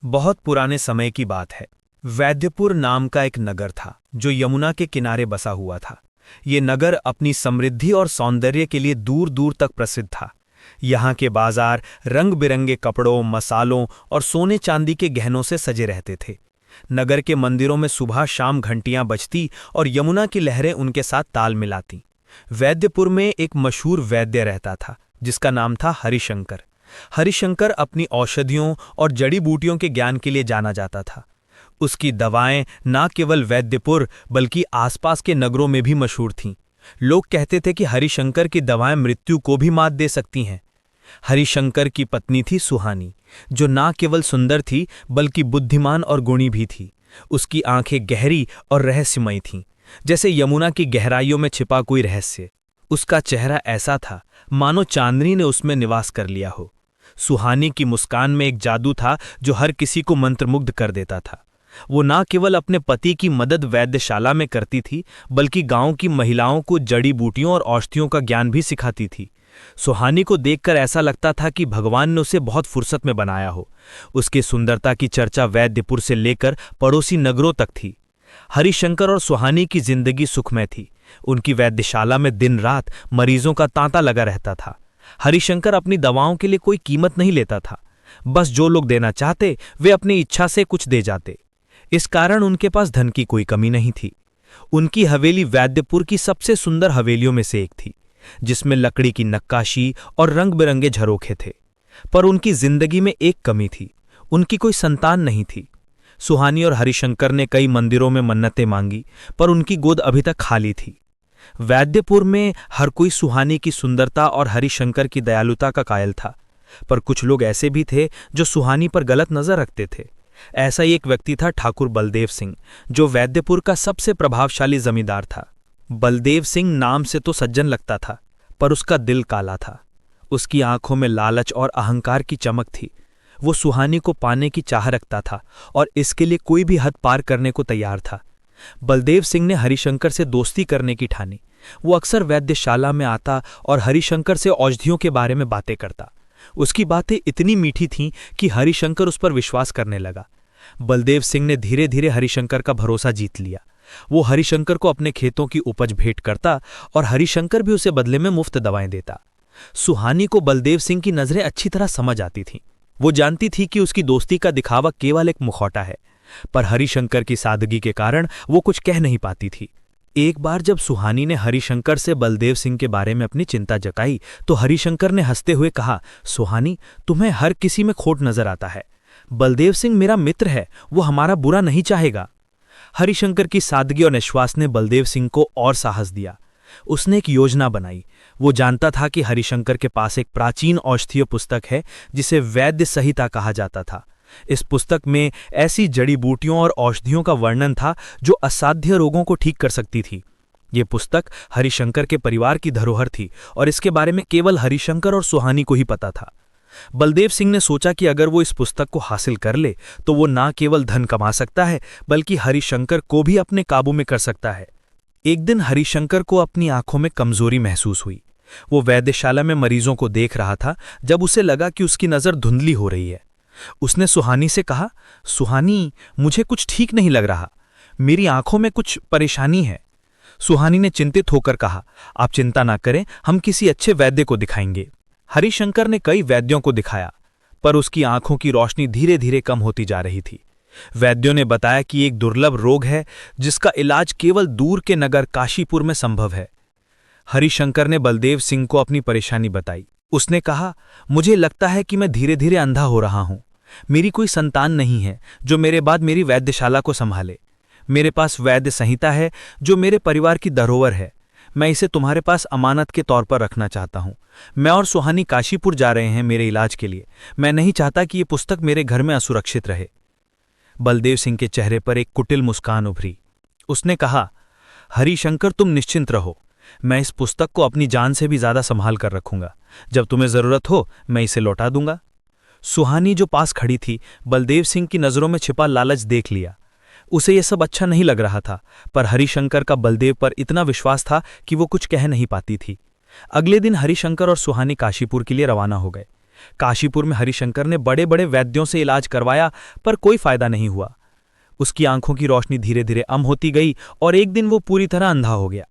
बहुत पुराने समय की बात है। वैद्यपुर नाम का एक नगर था जो यमुना के किनारे बसा हुआ था। ये नगर अपनी समृद्धि और सौंदर्य के लिए दूर दूर तक प्रसिद्ध था। यहाँ के बाजार रंग बिरंगे कपड़ों, मसालों और सोने चांदी के गहनों से सजे रहते थे। नगर के मंदिरों में सुबह शाम घंटियां बजती और यमुना की लहरें उनके साथ ताल मिलाती। वैद्यपुर में एक मशहूर वैद्य रहता था जिसका नाम था हरिशंकर। हरिशंकर अपनी औषधियों और जड़ी बूटियों के ज्ञान के लिए जाना जाता था। उसकी दवाएं न केवल वैद्यपुर बल्कि आसपास के नगरों में भी मशहूर थीं। लोग कहते थे कि हरिशंकर की दवाएं मृत्यु को भी मात दे सकती हैं। हरिशंकर की पत्नी थी सुहानी, जो न केवल सुंदर थी बल्कि बुद्धिमान और गुणी भी थी। उसकी आंखें गहरी और रहस्यमयी थीं, जैसे यमुना की गहराइयों में छिपा कोई रहस्य। उसका चेहरा ऐसा था मानो चांदनी ने उसमें निवास कर लिया हो। सुहानी की मुस्कान में एक जादू था जो हर किसी को मंत्रमुग्ध कर देता था। वो न केवल अपने पति की मदद वैद्यशाला में करती थी बल्कि गांव की महिलाओं को जड़ी बूटियों और औषधियों का ज्ञान भी सिखाती थी। सुहानी को देखकर ऐसा लगता था कि भगवान ने उसे बहुत फुर्सत में बनाया हो। उसकी सुंदरता की चर्चा वैद्यपुर से लेकर पड़ोसी नगरों तक थी। हरिशंकर और सुहानी की जिंदगी सुखमय थी। उनकी वैद्यशाला में दिन रात मरीजों का तांता लगा रहता था। हरिशंकर अपनी दवाओं के लिए कोई कीमत नहीं लेता था। बस जो लोग देना चाहते वे अपनी इच्छा से कुछ दे जाते। इस कारण उनके पास धन की कोई कमी नहीं थी। उनकी हवेली वैद्यपुर की सबसे सुंदर हवेलियों में से एक थी, जिसमें लकड़ी की नक्काशी और रंग बिरंगे झरोखे थे। पर उनकी जिंदगी में एक कमी थी, उनकी कोई संतान नहीं थी। सुहानी और हरिशंकर ने कई मंदिरों में मन्नतें मांगी, पर उनकी गोद अभी तक खाली थी। वैद्यपुर में हर कोई सुहानी की सुंदरता और हरिशंकर की दयालुता का कायल था, पर कुछ लोग ऐसे भी थे जो सुहानी पर गलत नजर रखते थे। ऐसा ही एक व्यक्ति था ठाकुर बलदेव सिंह, जो वैद्यपुर का सबसे प्रभावशाली जमींदार था। बलदेव सिंह नाम से तो सज्जन लगता था, पर उसका दिल काला था। उसकी आंखों में लालच और अहंकार की चमक थी। वो सुहानी को पाने की चाह रखता था और इसके लिए कोई भी हद पार करने को तैयार था। बलदेव सिंह ने हरिशंकर से दोस्ती करने की ठानी। वो अक्सर वैद्यशाला में आता और हरिशंकर से औषधियों के बारे में बातें करता। उसकी बातें इतनी मीठी थीं कि हरिशंकर उस पर विश्वास करने लगा। बलदेव सिंह ने धीरे धीरे हरिशंकर का भरोसा जीत लिया। वो हरिशंकर को अपने खेतों की उपज भेंट करता और हरिशंकर भी उसे बदले में मुफ्त दवाएं देता। सुहानी को बलदेव सिंह की नजरें अच्छी तरह समझ आती थीं। वो जानती थी कि उसकी दोस्ती का दिखावा केवल एक मुखौटा है, पर हरिशंकर की सादगी के कारण वो कुछ कह नहीं पाती थी। एक बार जब सुहानी ने हरिशंकर से बलदेव सिंह के बारे में अपनी चिंता जताई तो हरिशंकर ने हंसते हुए कहा, सुहानी, तुम्हें हर किसी में खोट नजर आता है। बलदेव सिंह मेरा मित्र है, वो हमारा बुरा नहीं चाहेगा। हरिशंकर की सादगी और निश्वास ने बलदेव सिंह को और साहस दिया। उसने एक योजना बनाई। वो जानता था कि हरिशंकर के पास एक प्राचीन औषधीय पुस्तक है जिसे वैद्य संहिता कहा जाता था। इस पुस्तक में ऐसी जड़ी बूटियों और औषधियों का वर्णन था जो असाध्य रोगों को ठीक कर सकती थी। ये पुस्तक हरिशंकर के परिवार की धरोहर थी और इसके बारे में केवल हरिशंकर और सुहानी को ही पता था। बलदेव सिंह ने सोचा कि अगर वो इस पुस्तक को हासिल कर ले तो वो न केवल धन कमा सकता है बल्कि हरिशंकर को भी अपने काबू में कर सकता है। एक दिन हरिशंकर को अपनी आंखों में कमजोरी महसूस हुई। वो वैद्यशाला में मरीजों को देख रहा था जब उसे लगा कि उसकी नजर धुंधली हो रही है। उसने सुहानी से कहा, सुहानी, मुझे कुछ ठीक नहीं लग रहा, मेरी आंखों में कुछ परेशानी है। सुहानी ने चिंतित होकर कहा, आप चिंता ना करें, हम किसी अच्छे वैद्य को दिखाएंगे। हरिशंकर ने कई वैद्यों को दिखाया, पर उसकी आंखों की रोशनी धीरे धीरे कम होती जा रही थी। वैद्यों ने बताया कि एक दुर्लभ रोग है जिसका इलाज केवल दूर के नगर काशीपुर में संभव है। हरिशंकर ने बलदेव सिंह को अपनी परेशानी बताई। उसने कहा, मुझे लगता है कि मैं धीरे धीरे अंधा हो रहा हूं। मेरी कोई संतान नहीं है जो मेरे बाद मेरी वैद्यशाला को संभाले। मेरे पास वैद्य संहिता है जो मेरे परिवार की धरोहर है। मैं इसे तुम्हारे पास अमानत के तौर पर रखना चाहता हूं। मैं और सुहानी काशीपुर जा रहे हैं मेरे इलाज के लिए। मैं नहीं चाहता कि ये पुस्तक मेरे घर में असुरक्षित रहे। बलदेव सिंह के चेहरे पर एक कुटिल मुस्कान उभरी। उसने कहा, हरिशंकर, तुम निश्चिंत रहो, मैं इस पुस्तक को अपनी जान से भी ज्यादा संभाल कर रखूंगा। जब तुम्हें जरूरत हो मैं इसे लौटा दूंगा। सुहानी जो पास खड़ी थी, बलदेव सिंह की नजरों में छिपा लालच देख लिया। उसे यह सब अच्छा नहीं लग रहा था, पर हरिशंकर का बलदेव पर इतना विश्वास था कि वो कुछ कह नहीं पाती थी। अगले दिन हरिशंकर और सुहानी काशीपुर के लिए रवाना हो गए। काशीपुर में हरिशंकर ने बड़े बड़े वैद्यों से इलाज करवाया, पर कोई फायदा नहीं हुआ। उसकी आंखों की रोशनी धीरे धीरे कम होती गई और एक दिन वो पूरी तरह अंधा हो गया।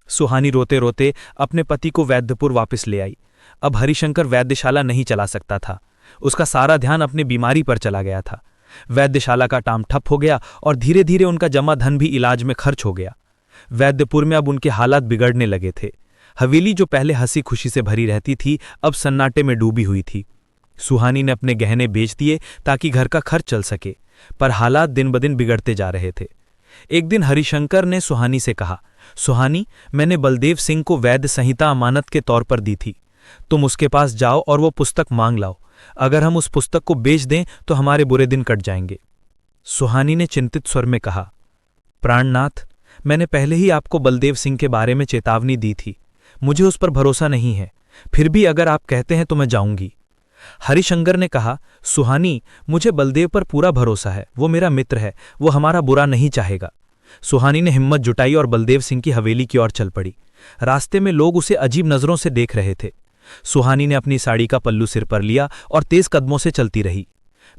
सुहानी रोते रोते अपने पति को वैद्यपुर वापस ले आई। अब हरिशंकर वैद्यशाला नहीं चला सकता था। उसका सारा ध्यान अपनी बीमारी पर चला गया था। वैद्यशाला का काम ठप हो गया और धीरे धीरे उनका जमा धन भी इलाज में खर्च हो गया। वैद्यपुर में अब उनके हालात बिगड़ने लगे थे। हवेली जो पहले हंसी खुशी से भरी रहती थी, अब सन्नाटे में डूबी हुई थी। सुहानी ने अपने गहने बेच दिए ताकि घर का खर्च चल सके, पर हालात दिन ब दिन बिगड़ते जा रहे थे। एक दिन हरिशंकर ने सुहानी से कहा, सुहानी, मैंने बलदेव सिंह को वैद्य संहिता अमानत के तौर पर दी थी। तुम उसके पास जाओ और वो पुस्तक मांग लाओ। अगर हम उस पुस्तक को बेच दें तो हमारे बुरे दिन कट जाएंगे। सुहानी ने चिंतित स्वर में कहा, प्राणनाथ, मैंने पहले ही आपको बलदेव सिंह के बारे में चेतावनी दी थी। मुझे उस पर भरोसा नहीं है, फिर भी अगर आप कहते हैं तो मैं जाऊंगी। हरिशंकर ने कहा, सुहानी, मुझे बलदेव पर पूरा भरोसा है। वो मेरा मित्र है, वो हमारा बुरा नहीं चाहेगा। सुहानी ने हिम्मत जुटाई और बलदेव सिंह की हवेली की ओर चल पड़ी। रास्ते में लोग उसे अजीब नजरों से देख रहे थे। सुहानी ने अपनी साड़ी का पल्लू सिर पर लिया और तेज कदमों से चलती रही।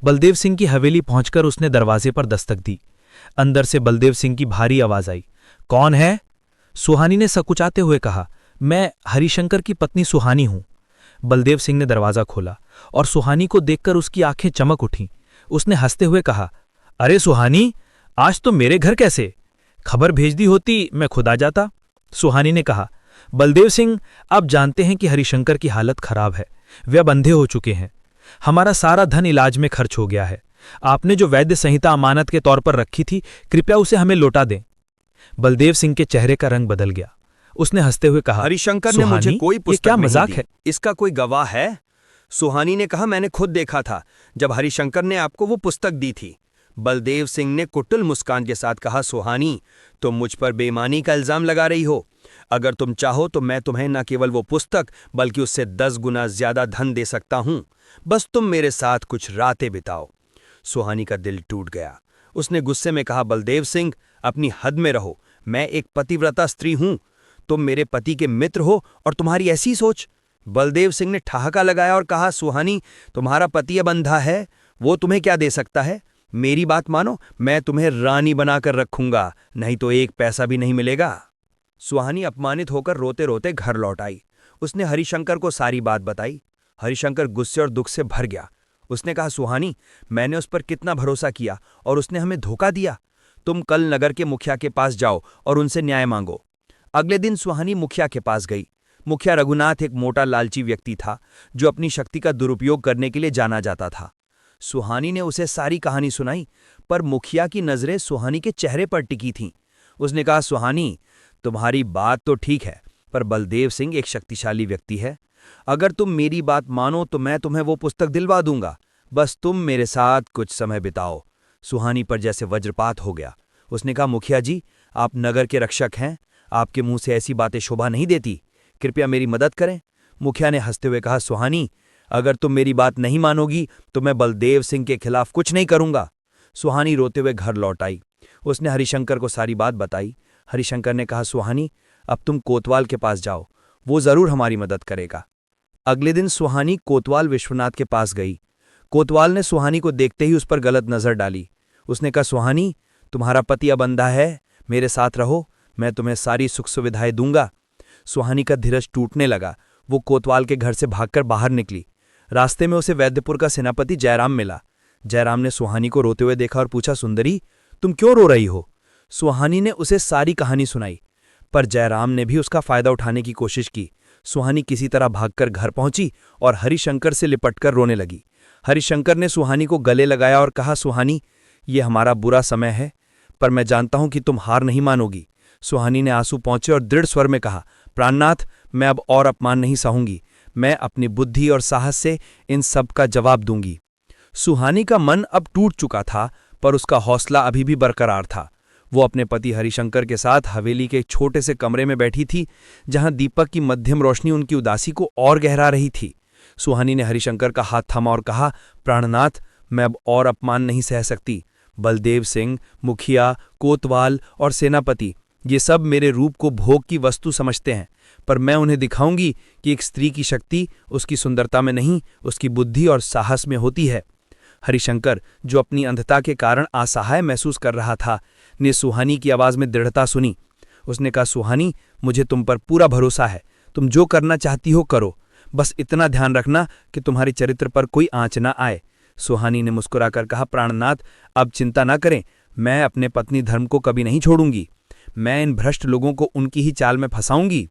बलदेव सिंह की हवेली पहुंचकर उसने दरवाजे पर दस्तक दी। अंदर से बलदेव सिंह की भारी आवाज आई, कौन है? सुहानी ने सकुचाते हुए कहा, मैं हरिशंकर की पत्नी सुहानी हूं। बलदेव सिंह ने दरवाजा खोला और सुहानी को देखकर उसकी आंखें चमक उठीं। उसने हंसते हुए कहा, अरे सुहानी, आज तो मेरे घर कैसे? खबर भेज दी होती मैं खुद आ जाता। सुहानी ने कहा, बलदेव सिंह, आप जानते हैं कि हरिशंकर की हालत खराब है। वे अब अंधे हो चुके हैं। हमारा सारा धन इलाज में खर्च हो गया है। आपने जो वैद्य संहिता अमानत के तौर पर रखी थी, कृपया उसे हमें लौटा दें। बलदेव सिंह के चेहरे का रंग बदल गया। उसने हंसते हुए कहा, हरिशंकर ने मुझे कोई पुस्तक क्या नहीं मजाक दी। है? इसका कोई गवाह है? सुहानी ने कहा, मैंने खुद देखा था जब हरिशंकर ने आपको वो पुस्तक दी थी। बलदेव सिंह ने कुटिल मुस्कान के साथ कहा, सुहानी, तुम मुझ पर बेईमानी का इल्जाम लगा रही हो। अगर तुम चाहो तो मैं तुम्हें न केवल वो पुस्तक बल्कि उससे 10 गुना ज्यादा धन दे सकता हूं। बस तुम मेरे साथ कुछ रातें बिताओ। सुहानी का दिल टूट गया। उसने गुस्से में कहा, बलदेव सिंह, अपनी हद में रहो। मैं एक पतिव्रता स्त्री हूं। तुम मेरे पति के मित्र हो और तुम्हारी ऐसी सोच? बलदेव सिंह ने ठहाका लगाया और कहा, सुहानी, तुम्हारा पति अब अंधा है, वो तुम्हें क्या दे सकता है? मेरी बात मानो, मैं तुम्हें रानी बनाकर रखूंगा, नहीं तो एक पैसा भी नहीं मिलेगा। सुहानी अपमानित होकर रोते रोते घर लौट आई। उसने हरिशंकर को सारी बात बताई। हरिशंकर गुस्से और दुख से भर गया। उसने कहा, सुहानी, मैंने उस पर कितना भरोसा किया और उसने हमें धोखा दिया। तुम कल नगर के मुखिया के पास जाओ और उनसे न्याय मांगो। अगले दिन सुहानी मुखिया के पास गई। मुखिया रघुनाथ एक मोटा लालची व्यक्ति था जो अपनी शक्ति का दुरुपयोग करने के लिए जाना जाता था। सुहानी ने उसे सारी कहानी सुनाई, पर मुखिया की नजरें सुहानी के चेहरे पर टिकी थीं। उसने कहा, सुहानी, तुम्हारी बात तो ठीक है, पर बलदेव सिंह एक शक्तिशाली व्यक्ति है। अगर तुम मेरी बात मानो तो मैं तुम्हें वो पुस्तक दिलवा दूंगा। बस तुम मेरे साथ कुछ समय बिताओ। सुहानी पर जैसे वज्रपात हो गया। उसने कहा, मुखिया जी, आप नगर के रक्षक हैं, आपके मुंह से ऐसी बातें शोभा नहीं देती। कृपया मेरी मदद करें। मुखिया ने हंसते हुए कहा, सुहानी, अगर तुम मेरी बात नहीं मानोगी तो मैं बलदेव सिंह के खिलाफ कुछ नहीं करूंगा। सुहानी रोते हुए घर लौट आई। उसने हरिशंकर को सारी बात बताई। हरिशंकर ने कहा, सुहानी, अब तुम कोतवाल के पास जाओ, वो जरूर हमारी मदद करेगा। अगले दिन सुहानी कोतवाल विश्वनाथ के पास गई। कोतवाल ने सुहानी को देखते ही उस पर गलत नजर डाली। उसने कहा, सुहानी, तुम्हारा पति अब अंधा है, मेरे साथ रहो, मैं तुम्हें सारी सुख सुविधाएं दूंगा। सुहानी का धीरज टूटने लगा। वो कोतवाल के घर से भागकर बाहर निकली। रास्ते में उसे वैद्यपुर का सेनापति जयराम मिला। जयराम ने सुहानी को रोते हुए देखा और पूछा, सुंदरी, तुम क्यों रो रही हो? सुहानी ने उसे सारी कहानी सुनाई, पर जयराम ने भी उसका फायदा उठाने की कोशिश की। सुहानी किसी तरह भागकर घर पहुंची और हरिशंकर से लिपटकर रोने लगी। हरिशंकर ने सुहानी को गले लगाया और कहा, सुहानी, ये हमारा बुरा समय है, पर मैं जानता हूं कि तुम हार नहीं मानोगी। सुहानी ने आंसू पहुंचे और दृढ़ स्वर में कहा, प्राणनाथ, मैं अब और अपमान नहीं सहूंगी। मैं अपनी बुद्धि और साहस से इन सब का जवाब दूंगी। सुहानी का मन अब टूट चुका था, पर उसका हौसला अभी भी बरकरार था। वो अपने पति हरिशंकर के साथ हवेली के एक छोटे से कमरे में बैठी थी, जहां दीपक की मध्यम रोशनी उनकी उदासी को और गहरा रही थी। सुहानी ने हरिशंकर का हाथ थमा और कहा, प्राणनाथ, मैं अब और अपमान नहीं सह सकती। बलदेव सिंह, मुखिया, कोतवाल और सेनापति, ये सब मेरे रूप को भोग की वस्तु समझते हैं, पर मैं उन्हें दिखाऊंगी कि एक स्त्री की शक्ति उसकी सुंदरता में नहीं, उसकी बुद्धि और साहस में होती है। हरिशंकर, जो अपनी अंधता के कारण असहाय महसूस कर रहा था, ने सुहानी की आवाज में दृढ़ता सुनी। उसने कहा, सुहानी, मुझे तुम पर पूरा भरोसा है। तुम जो करना चाहती हो करो, बस इतना ध्यान रखना कि तुम्हारे चरित्र पर कोई आंच ना आए। सुहानी ने मुस्कुराकर कहा, प्राणनाथ, अब चिंता ना करें, मैं अपने पत्नी धर्म को कभी नहीं छोड़ूंगी। मैं इन भ्रष्ट लोगों को उनकी ही चाल में फंसाऊंगी।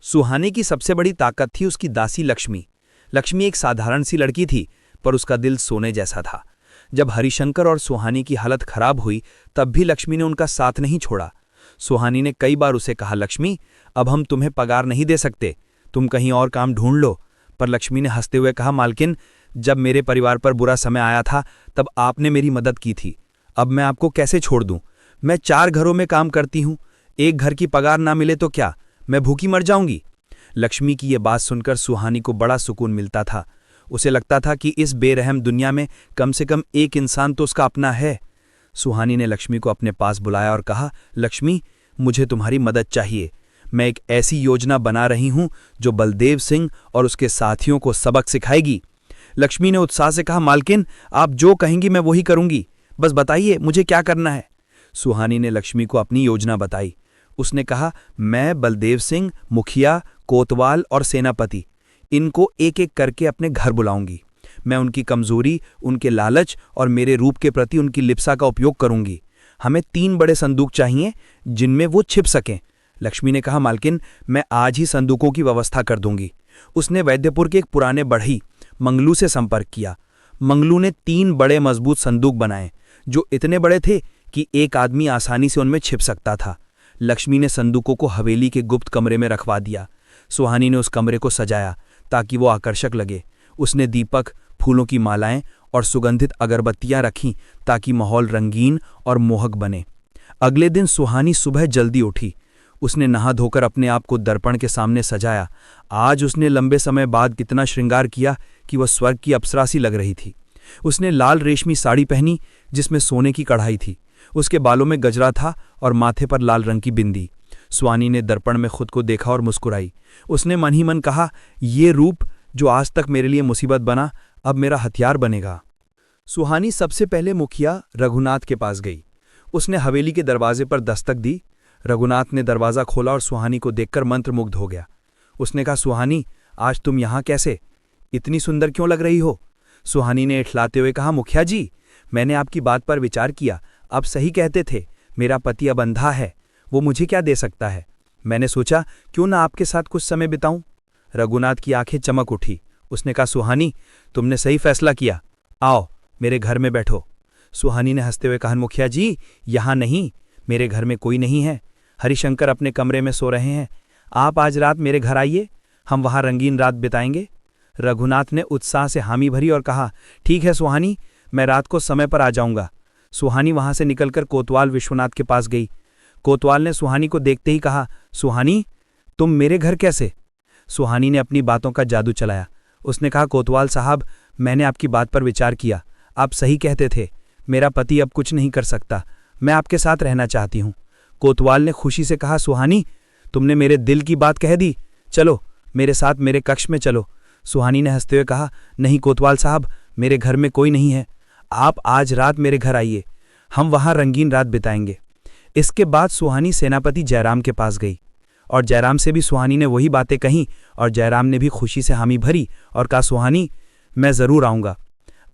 सुहानी की सबसे बड़ी ताकत थी उसकी दासी लक्ष्मी। लक्ष्मी एक साधारण सी लड़की थी, पर उसका दिल सोने जैसा था। जब हरिशंकर और सुहानी की हालत खराब हुई, तब भी लक्ष्मी ने उनका साथ नहीं छोड़ा। सुहानी ने कई बार उसे कहा, लक्ष्मी, अब हम तुम्हें पगार नहीं दे सकते, तुम कहीं और काम ढूंढ लो। पर लक्ष्मी ने हंसते हुए कहा, मालकिन, जब मेरे परिवार पर बुरा समय आया था तब आपने मेरी मदद की थी। अब मैं आपको कैसे छोड़ दूं? मैं 4 घरों में काम करती हूं, एक घर की पगार ना मिले तो क्या, मैं भूखी मर जाऊंगी। लक्ष्मी की ये बात सुनकर सुहानी को बड़ा सुकून मिलता था। उसे लगता था कि इस बेरहम दुनिया में कम से कम एक इंसान तो उसका अपना है। सुहानी ने लक्ष्मी को अपने पास बुलाया और कहा, लक्ष्मी, मुझे तुम्हारी मदद चाहिए। मैं एक ऐसी योजना बना रही हूं जो बलदेव सिंह और उसके साथियों को सबक सिखाएगी। लक्ष्मी ने उत्साह से कहा, मालकिन, आप जो कहेंगी मैं वही करूंगी, बस बताइए मुझे क्या करना है। सुहानी ने लक्ष्मी को अपनी योजना बताई। उसने कहा, मैं बलदेव सिंह, मुखिया, कोतवाल और सेनापति, इनको एक एक करके अपने घर बुलाऊंगी। मैं उनकी कमजोरी, उनके लालच और मेरे रूप के प्रति उनकी लिप्सा का उपयोग करूंगी। हमें 3 बड़े संदूक चाहिए जिनमें वो छिप सकें। लक्ष्मी ने कहा, मालकिन, मैं आज ही संदूकों की व्यवस्था कर दूंगी। उसने वैद्यपुर के एक पुराने बढ़ई मंगलू से संपर्क किया। मंगलू ने 3 बड़े मजबूत संदूक बनाए, जो इतने बड़े थे कि एक आदमी आसानी से उनमें छिप सकता था। लक्ष्मी ने संदूकों को हवेली के गुप्त कमरे में रखवा दिया। सुहानी ने उस कमरे को सजाया ताकि वो आकर्षक लगे। उसने दीपक, फूलों की मालाएं और सुगंधित अगरबत्तियां रखीं ताकि माहौल रंगीन और मोहक बने। अगले दिन सुहानी सुबह जल्दी उठी। उसने नहा धोकर अपने आप को दर्पण के सामने सजाया। आज उसने लंबे समय बाद कितना श्रृंगार किया कि वह स्वर्ग की अप्सरा सी लग रही थी। उसने लाल रेशमी साड़ी पहनी जिसमें सोने की कढ़ाई थी। उसके बालों में गजरा था और माथे पर लाल रंग की बिंदी। सुहानी ने दर्पण में खुद को देखा और मुस्कुराई। उसने मन ही मन कहा, ये रूप जो आज तक मेरे लिए मुसीबत बना, अब मेरा हथियार बनेगा। सुहानी सबसे पहले मुखिया रघुनाथ के पास गई। उसने हवेली के दरवाजे पर दस्तक दी। रघुनाथ ने दरवाज़ा खोला और सुहानी को देखकर मंत्रमुग्ध हो गया। उसने कहा, सुहानी, आज तुम यहाँ कैसे? इतनी सुंदर क्यों लग रही हो? सुहानी ने इठलाते हुए कहा, मुखिया जी, मैंने आपकी बात पर विचार किया। आप सही कहते थे, मेरा पति अब अंधा है, वो मुझे क्या दे सकता है। मैंने सोचा क्यों ना आपके साथ कुछ समय बिताऊं। रघुनाथ की आंखें चमक उठी। उसने कहा, सुहानी, तुमने सही फैसला किया, आओ मेरे घर में बैठो। सुहानी ने हंसते हुए कहा, मुखिया जी, यहाँ नहीं, मेरे घर में कोई नहीं है। हरिशंकर अपने कमरे में सो रहे हैं। आप आज रात मेरे घर आइए, हम वहाँ रंगीन रात बिताएंगे। रघुनाथ ने उत्साह से हामी भरी और कहा, ठीक है सुहानी, मैं रात को समय पर आ जाऊंगा। सुहानी वहां से निकलकर कोतवाल विश्वनाथ के पास गई। कोतवाल ने सुहानी को देखते ही कहा, सुहानी, तुम मेरे घर कैसे? सुहानी ने अपनी बातों का जादू चलाया। उसने कहा, कोतवाल साहब, मैंने आपकी बात पर विचार किया। आप सही कहते थे, मेरा पति अब कुछ नहीं कर सकता। मैं आपके साथ रहना चाहती हूँ। कोतवाल ने खुशी से कहा, सुहानी, तुमने मेरे दिल की बात कह दी। चलो मेरे साथ मेरे कक्ष में चलो। सुहानी ने हंसते हुए कहा, नहीं कोतवाल साहब, मेरे घर में कोई नहीं है। आप आज रात मेरे घर आइए, हम वहाँ रंगीन रात बिताएंगे। इसके बाद सुहानी सेनापति जयराम के पास गई और जयराम से भी सुहानी ने वही बातें कहीं और जयराम ने भी खुशी से हामी भरी और कहा, सुहानी, मैं ज़रूर आऊँगा।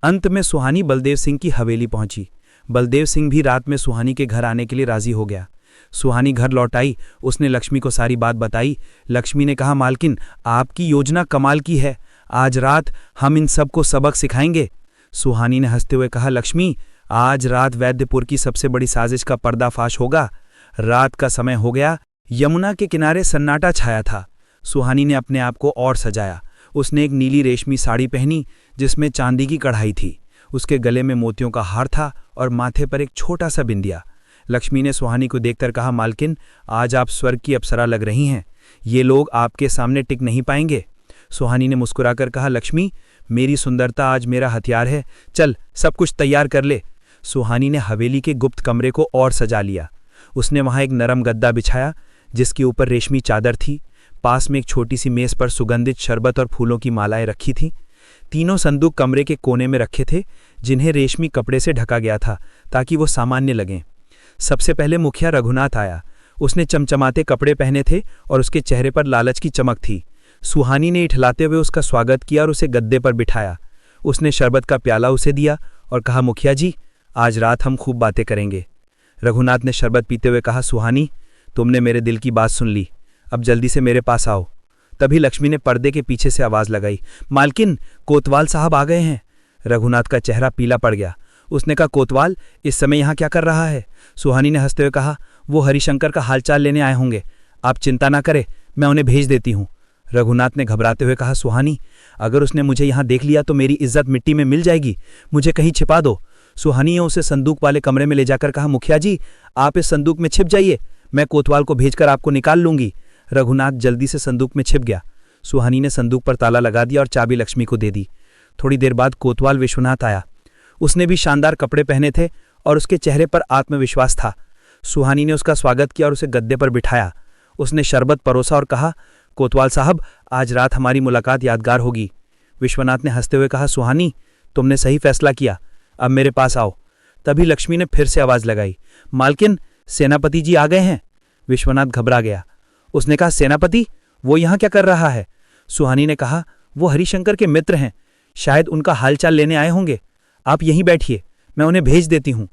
अंत में सुहानी बलदेव सिंह की हवेली पहुंची। बलदेव सिंह भी रात में सुहानी के घर आने के लिए राजी हो गया। सुहानी घर लौट आई। उसने लक्ष्मी को सारी बात बताई। लक्ष्मी ने कहा, मालकिन, आपकी योजना कमाल की है। आज रात हम इन सबको सबक सिखाएंगे। सुहानी ने हंसते हुए कहा, लक्ष्मी, आज रात वैद्यपुर की सबसे बड़ी साजिश का पर्दाफाश होगा। रात का समय हो गया। यमुना के किनारे सन्नाटा छाया था। सुहानी ने अपने आप को और सजाया। उसने एक नीली रेशमी साड़ी पहनी जिसमें चांदी की कढ़ाई थी। उसके गले में मोतियों का हार था और माथे पर एक छोटा सा बिंदिया। लक्ष्मी ने सुहानी को देखकर कहा, मालकिन, आज आप स्वर्ग की अप्सरा लग रही हैं। ये लोग आपके सामने टिक नहीं पाएंगे। सुहानी ने मुस्कुराकर कहा, लक्ष्मी, मेरी सुंदरता आज मेरा हथियार है। चल सब कुछ तैयार कर ले। सुहानी ने हवेली के गुप्त कमरे को और सजा लिया। उसने वहां एक नरम गद्दा बिछाया जिसके ऊपर रेशमी चादर थी। पास में एक छोटी सी मेज पर सुगंधित शरबत और फूलों की मालाएं रखी थीं। तीनों संदूक कमरे के कोने में रखे थे, जिन्हें रेशमी कपड़े से ढका गया था ताकि वो सामान्य लगें। सबसे पहले मुखिया रघुनाथ आया। उसने चमचमाते कपड़े पहने थे और उसके चेहरे पर लालच की चमक थी। सुहानी ने इठलाते हुए उसका स्वागत किया और उसे गद्दे पर बिठाया। उसने शरबत का प्याला उसे दिया और कहा, मुखिया जी, आज रात हम खूब बातें करेंगे। रघुनाथ ने शरबत पीते हुए कहा, सुहानी, तुमने मेरे दिल की बात सुन ली, अब जल्दी से मेरे पास आओ। तभी लक्ष्मी ने पर्दे के पीछे से आवाज लगाई, मालकिन, कोतवाल साहब आ गए हैं। रघुनाथ का चेहरा पीला पड़ गया। उसने कहा, कोतवाल इस समय यहाँ क्या कर रहा है? सुहानी ने हंसते हुए कहा, वो हरिशंकर का हालचाल लेने आए होंगे। आप चिंता ना करें, मैं उन्हें भेज देती हूँ। रघुनाथ ने घबराते हुए कहा, सुहानी, अगर उसने मुझे यहाँ देख लिया तो मेरी इज्जत मिट्टी में मिल जाएगी, मुझे कहीं छिपा दो। सुहानी ने उसे संदूक वाले कमरे में ले जाकर कहा, मुखिया जी, आप इस संदूक में छिप जाइए, मैं कोतवाल को भेजकर आपको निकाल लूंगी। रघुनाथ जल्दी से संदूक में छिप गया। सुहानी ने संदूक पर ताला लगा दिया और चाबी लक्ष्मी को दे दी। थोड़ी देर बाद कोतवाल विश्वनाथ आया। उसने भी शानदार कपड़े पहने थे और उसके चेहरे पर आत्मविश्वास था। सुहानी ने उसका स्वागत किया और उसे गद्दे पर बिठाया। उसने शरबत परोसा और कहा, कोतवाल साहब, आज रात हमारी मुलाकात यादगार होगी। विश्वनाथ ने हंसते हुए कहा, सुहानी, तुमने सही फैसला किया, अब मेरे पास आओ। तभी लक्ष्मी ने फिर से आवाज लगाई, मालकिन, सेनापति जी आ गए हैं। विश्वनाथ घबरा गया। उसने कहा, सेनापति, वो यहाँ क्या कर रहा है? सुहानी ने कहा, वो हरिशंकर के मित्र हैं, शायद उनका हालचाल लेने आए होंगे। आप यहीं बैठिए, मैं उन्हें भेज देती हूँ।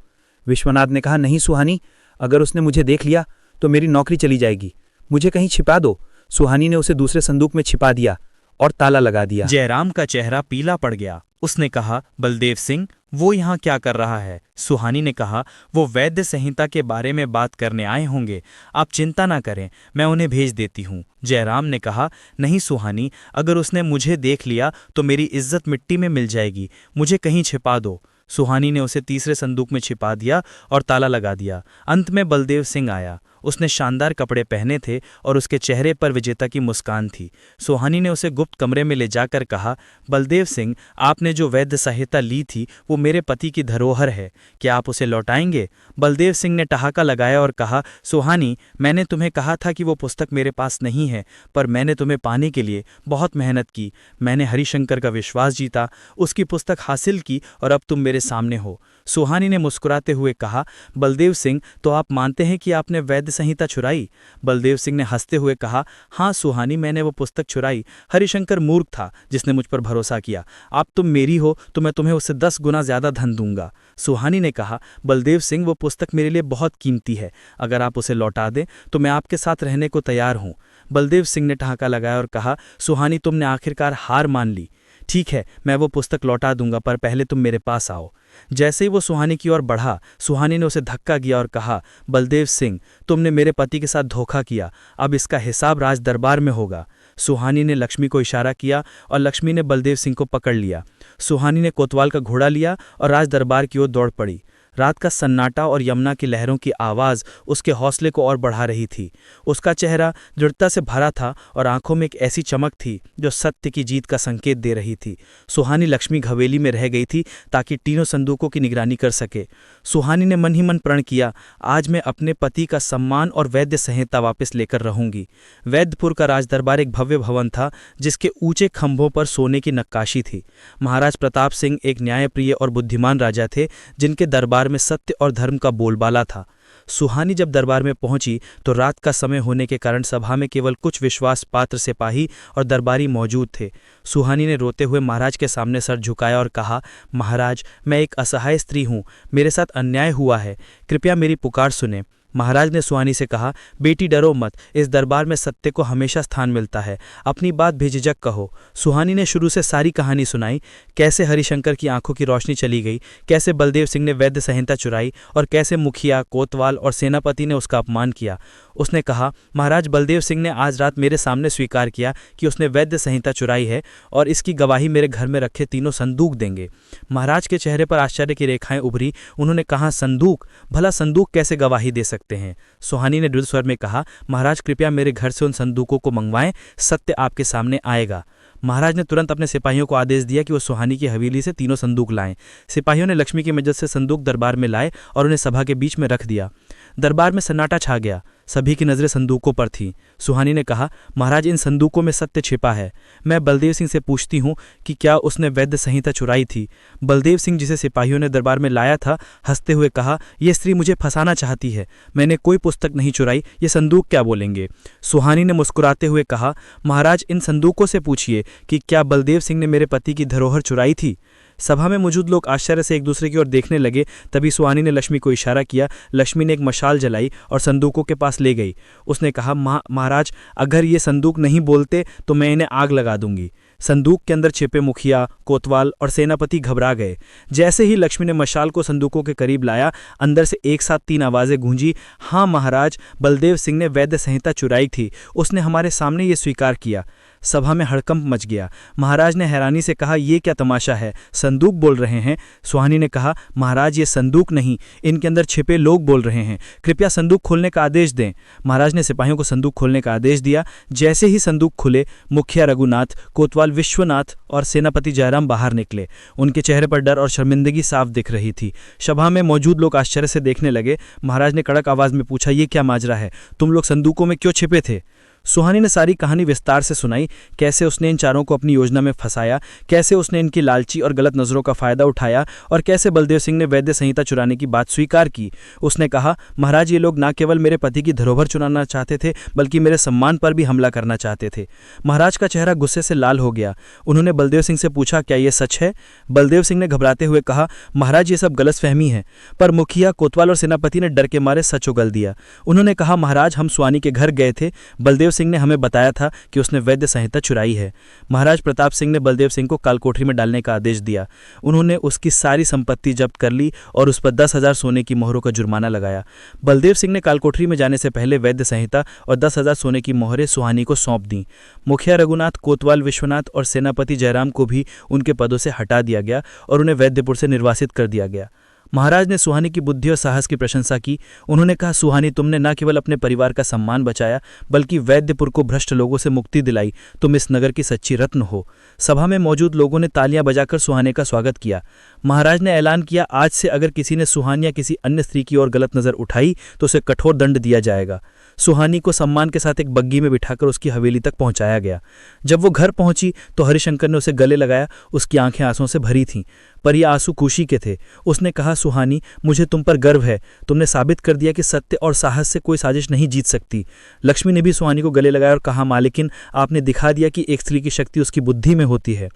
विश्वनाथ ने कहा, नहीं सुहानी, अगर उसने मुझे देख लिया तो मेरी नौकरी चली जाएगी, मुझे कहीं छिपा दो। सुहानी ने उसे दूसरे संदूक में छिपा दिया और ताला लगा दिया। जयराम का चेहरा पीला पड़ गया। उसने कहा, बलदेव सिंह, वो यहाँ क्या कर रहा है? सुहानी ने कहा, वो वैद्य संहिता के बारे में बात करने आए होंगे, आप चिंता ना करें, मैं उन्हें भेज देती हूँ। जयराम ने कहा, नहीं सुहानी, अगर उसने मुझे देख लिया तो मेरी इज्जत मिट्टी में मिल जाएगी, मुझे कहीं छिपा दो। सुहानी ने उसे तीसरे संदूक में छिपा दिया और ताला लगा दिया। अंत में बलदेव सिंह आया। उसने शानदार कपड़े पहने थे और उसके चेहरे पर विजेता की मुस्कान थी। सुहानी ने उसे गुप्त कमरे में ले जाकर कहा, बलदेव सिंह, आपने जो वैद्य सहायता ली थी वो मेरे पति की धरोहर है, क्या आप उसे लौटाएंगे? बलदेव सिंह ने ठहाका लगाया और कहा, सुहानी, मैंने तुम्हें कहा था कि वो पुस्तक मेरे पास नहीं है, पर मैंने तुम्हें पाने के लिए बहुत मेहनत की। मैंने हरिशंकर का विश्वास जीता, उसकी पुस्तक हासिल की और अब तुम मेरे सामने हो। सुहानी ने मुस्कुराते हुए कहा, बलदेव सिंह, तो आप मानते हैं कि आपने वैद्य संहिता चुराई? बलदेव सिंह ने हंसते हुए कहा, हाँ सुहानी, मैंने वो पुस्तक चुराई। हरिशंकर मूर्ख था जिसने मुझ पर भरोसा किया। अब तुम मेरी हो तो मैं तुम्हें उससे 10 गुना ज्यादा धन दूंगा। सुहानी ने कहा, बलदेव सिंह, वो पुस्तक मेरे लिए बहुत कीमती है, अगर आप उसे लौटा दें तो मैं आपके साथ रहने को तैयार हूं। बलदेव सिंह ने ठहाका लगाया और कहा, सुहानी, तुमने आखिरकार हार मान ली। ठीक है, मैं वो पुस्तक लौटा दूंगा, पर पहले तुम मेरे पास आओ। जैसे ही वो सुहानी की ओर बढ़ा, सुहानी ने उसे धक्का दिया और कहा, बलदेव सिंह, तुमने मेरे पति के साथ धोखा किया, अब इसका हिसाब राज दरबार में होगा। सुहानी ने लक्ष्मी को इशारा किया और लक्ष्मी ने बलदेव सिंह को पकड़ लिया। सुहानी ने कोतवाल का घोड़ा लिया और राज दरबार की ओर दौड़ पड़ी। रात का सन्नाटा और यमुना की लहरों की आवाज़ उसके हौसले को और बढ़ा रही थी। उसका चेहरा दृढ़ता से भरा था और आंखों में एक ऐसी चमक थी जो सत्य की जीत का संकेत दे रही थी। सुहानी लक्ष्मी हवेली में रह गई थी ताकि तीनों संदूकों की निगरानी कर सके। सुहानी ने मन ही मन प्रण किया, आज मैं अपने पति का सम्मान और वैद्य संहिता वापस लेकर रहूंगी। वैद्यपुर का राजदरबार एक भव्य भवन था जिसके ऊंचे खंभों पर सोने की नक्काशी थी। महाराज प्रताप सिंह एक न्यायप्रिय और बुद्धिमान राजा थे जिनके दरबार में सत्य और धर्म का बोलबाला था। सुहानी जब दरबार में पहुंची तो रात का समय होने के कारण सभा में केवल कुछ विश्वास पात्र सिपाही और दरबारी मौजूद थे। सुहानी ने रोते हुए महाराज के सामने सर झुकाया और कहा, महाराज, मैं एक असहाय स्त्री हूँ, मेरे साथ अन्याय हुआ है, कृपया मेरी पुकार सुने। महाराज ने सुहानी से कहा, बेटी डरो मत, इस दरबार में सत्य को हमेशा स्थान मिलता है, अपनी बात बेझिझक कहो। सुहानी ने शुरू से सारी कहानी सुनाई, कैसे हरिशंकर की आंखों की रोशनी चली गई, कैसे बलदेव सिंह ने वैद्य संहिता चुराई और कैसे मुखिया, कोतवाल और सेनापति ने उसका अपमान किया। उसने कहा, महाराज, बलदेव सिंह ने आज रात मेरे सामने स्वीकार किया कि उसने वैद्य संहिता चुराई है और इसकी गवाही मेरे घर में रखे तीनों संदूक देंगे। महाराज के चेहरे पर आश्चर्य की रेखाएं उभरी। उन्होंने कहा, संदूक? भला संदूक कैसे गवाही दे सकते हैं? सुहानी ने दृढ़ स्वर में कहा, महाराज, कृपया मेरे घर से उन संदूकों को मंगवाएं, सत्य आपके सामने आएगा। महाराज ने तुरंत अपने सिपाहियों को आदेश दिया कि वो सुहानी की हवेली से 3 संदूक लाएं। सिपाहियों ने लक्ष्मी की मदद से संदूक दरबार में लाए और उन्हें सभा के बीच में रख दिया। दरबार में सन्नाटा छा गया। सभी की नज़रें संदूकों पर थीं। सुहानी ने कहा, महाराज, इन संदूकों में सत्य छिपा है। मैं बलदेव सिंह से पूछती हूँ कि क्या उसने वैद्य संहिता चुराई थी। बलदेव सिंह, जिसे सिपाहियों ने दरबार में लाया था, हंसते हुए कहा, यह स्त्री मुझे फंसाना चाहती है। मैंने कोई पुस्तक नहीं चुराई, ये संदूक क्या बोलेंगे। सुहानी ने मुस्कुराते हुए कहा, महाराज, इन संदूकों से पूछिए कि क्या बलदेव सिंह ने मेरे पति की धरोहर चुराई थी। सभा में मौजूद लोग आश्चर्य से एक दूसरे की ओर देखने लगे। तभी सुहानी ने लक्ष्मी को इशारा किया। लक्ष्मी ने एक मशाल जलाई और संदूकों के पास ले गई। उसने कहा, महाराज, अगर ये संदूक नहीं बोलते तो मैं इन्हें आग लगा दूंगी। संदूक के अंदर छिपे मुखिया, कोतवाल और सेनापति घबरा गए। जैसे ही लक्ष्मी ने मशाल को संदूकों के करीब लाया, अंदर से एक साथ 3 आवाज़ें गूंजी। हाँ महाराज, बलदेव सिंह ने वैद्य संहिता चुराई थी। उसने हमारे सामने ये स्वीकार किया। सभा में हड़कंप मच गया। महाराज ने हैरानी से कहा, ये क्या तमाशा है, संदूक बोल रहे हैं। सुहानी ने कहा, महाराज, ये संदूक नहीं, इनके अंदर छिपे लोग बोल रहे हैं। कृपया संदूक खोलने का आदेश दें। महाराज ने सिपाहियों को संदूक खोलने का आदेश दिया। जैसे ही संदूक खुले, मुखिया रघुनाथ, कोतवाल विश्वनाथ और सेनापति जयराम बाहर निकले। उनके चेहरे पर डर और शर्मिंदगी साफ दिख रही थी। सभा में मौजूद लोग आश्चर्य से देखने लगे। महाराज ने कड़क आवाज में पूछा, ये क्या माजरा है, तुम लोग संदूकों में क्यों छिपे थे। सुहानी ने सारी कहानी विस्तार से सुनाई। कैसे उसने इन चारों को अपनी योजना में फंसाया, कैसे उसने इनकी लालची और गलत नज़रों का फायदा उठाया और कैसे बलदेव सिंह ने वैद्य संहिता चुराने की बात स्वीकार की। उसने कहा, महाराज, ये लोग न केवल मेरे पति की धरोहर चुराना चाहते थे, बल्कि मेरे सम्मान पर भी हमला करना चाहते थे। महाराज का चेहरा गुस्से से लाल हो गया। उन्होंने बलदेव सिंह से पूछा, क्या ये सच है। बलदेव सिंह ने घबराते हुए कहा, महाराज, ये सब गलतफहमी है। पर मुखिया, कोतवाल और सेनापति ने डर के मारे सच उगल दिया। उन्होंने कहा, महाराज, हम सुहानी के घर गए थे। बलदेव सिंह ने हमें बताया था कि उसने वैद्य संहिता चुराई है। महाराज प्रताप सिंह ने बलदेव सिंह को कालकोठरी में डालने का आदेश दिया। उन्होंने उसकी सारी संपत्ति जब्त कर ली और उस पर 10,000 सोने की मोहरों का जुर्माना लगाया। बलदेव सिंह ने कालकोठरी में जाने से पहले वैद्य संहिता और 10,000 सोने की मोहरें सुहानी को सौंप दी। मुखिया रघुनाथ, कोतवाल विश्वनाथ और सेनापति जयराम को भी उनके पदों से हटा दिया गया और उन्हें वैद्यपुर से निर्वासित कर दिया गया। महाराज ने सुहानी की बुद्धि और साहस की प्रशंसा की। उन्होंने कहा, सुहानी, तुमने न केवल अपने परिवार का सम्मान बचाया, बल्कि वैद्यपुर को भ्रष्ट लोगों से मुक्ति दिलाई। तुम इस नगर की सच्ची रत्न हो। सभा में मौजूद लोगों ने तालियां बजाकर सुहानी का स्वागत किया। महाराज ने ऐलान किया, आज से अगर किसी ने सुहानी या किसी अन्य स्त्री की ओर गलत नजर उठाई तो उसे कठोर दंड दिया जाएगा। सुहानी को सम्मान के साथ एक बग्गी में बिठाकर उसकी हवेली तक पहुंचाया गया। जब वो घर पहुंची तो हरिशंकर ने उसे गले लगाया। उसकी आंखें आंसुओं से भरी थीं, पर ये आंसू खुशी के थे। उसने कहा, सुहानी, मुझे तुम पर गर्व है। तुमने साबित कर दिया कि सत्य और साहस से कोई साजिश नहीं जीत सकती। लक्ष्मी ने भी सुहानी को गले लगाया और कहा, मालिकिन, आपने दिखा दिया कि एक स्त्री की शक्ति उसकी बुद्धि में होती है।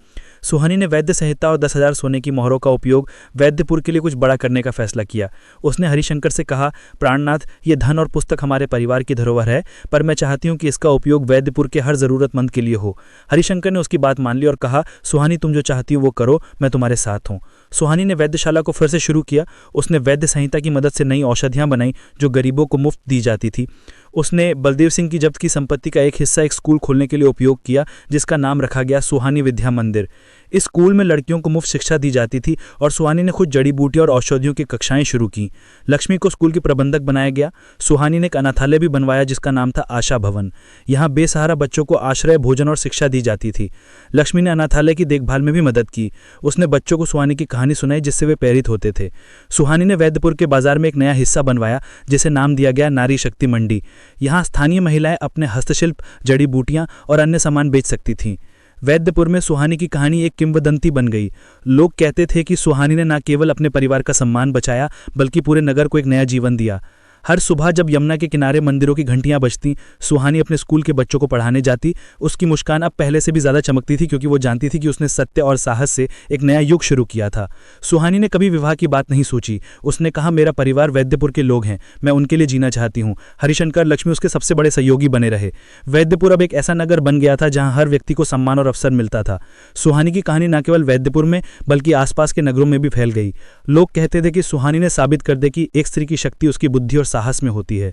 सुहानी ने वैद्य संहिता और 10,000 सोने की मोहरों का उपयोग वैद्यपुर के लिए कुछ बड़ा करने का फैसला किया। उसने हरिशंकर से कहा, प्राणनाथ, ये धन और पुस्तक हमारे परिवार की धरोहर है, पर मैं चाहती हूँ कि इसका उपयोग वैद्यपुर के हर जरूरतमंद के लिए हो। हरिशंकर ने उसकी बात मान ली और कहा, सुहानी, तुम जो चाहती हो वो करो, मैं तुम्हारे साथ हूँ। सुहानी ने वैद्यशाला को फिर से शुरू किया। उसने वैद्य संहिता की मदद से नई औषधियाँ बनाई जो गरीबों को मुफ्त दी जाती थी। उसने बलदेव सिंह की जब्त की संपत्ति का एक हिस्सा एक स्कूल खोलने के लिए उपयोग किया, जिसका नाम रखा गया सुहानी विद्या मंदिर। इस स्कूल में लड़कियों को मुफ्त शिक्षा दी जाती थी और सुहानी ने खुद जड़ी बूटियों और औषधियों की कक्षाएं शुरू की। लक्ष्मी को स्कूल की प्रबंधक बनाया गया। सुहानी ने एक अनाथालय भी बनवाया जिसका नाम था आशा भवन। यहाँ बेसहारा बच्चों को आश्रय, भोजन और शिक्षा दी जाती थी। लक्ष्मी ने अनाथालय की देखभाल में भी मदद की। उसने बच्चों को सुहानी की कहानी सुनाई जिससे वे प्रेरित होते थे। सुहानी ने वैद्यपुर के बाजार में एक नया हिस्सा बनवाया जिसे नाम दिया गया नारी शक्ति मंडी। यहाँ स्थानीय महिलाएं अपने हस्तशिल्प, जड़ी बूटियां और अन्य सामान बेच सकती थीं। वैद्यपुर में सुहानी की कहानी एक किंवदंती बन गई। लोग कहते थे कि सुहानी ने न केवल अपने परिवार का सम्मान बचाया, बल्कि पूरे नगर को एक नया जीवन दिया। हर सुबह जब यमुना के किनारे मंदिरों की घंटियां बजती, सुहानी अपने स्कूल के बच्चों को पढ़ाने जाती। उसकी मुस्कान अब पहले से भी ज़्यादा चमकती थी क्योंकि वो जानती थी कि उसने सत्य और साहस से एक नया युग शुरू किया था। सुहानी ने कभी विवाह की बात नहीं सोची। उसने कहा, मेरा परिवार वैद्यपुर के लोग हैं, मैं उनके लिए जीना चाहती हूँ। हरिशंकर, लक्ष्मी उसके सबसे बड़े सहयोगी बने रहे। वैद्यपुर अब एक ऐसा नगर बन गया था जहाँ हर व्यक्ति को सम्मान और अवसर मिलता था। सुहानी की कहानी न केवल वैद्यपुर में बल्कि आसपास के नगरों में भी फैल गई। लोग कहते थे कि सुहानी ने साबित कर दे कि एक स्त्री की शक्ति उसकी बुद्धि और साहस में होती है।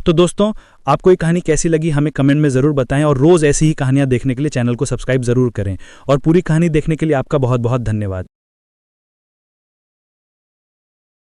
तो दोस्तों, आपको ये कहानी कैसी लगी हमें कमेंट में ज़रूर बताएं और रोज़ ऐसी ही कहानियां देखने के लिए चैनल को सब्सक्राइब ज़रूर करें। और पूरी कहानी देखने के लिए आपका बहुत बहुत धन्यवाद।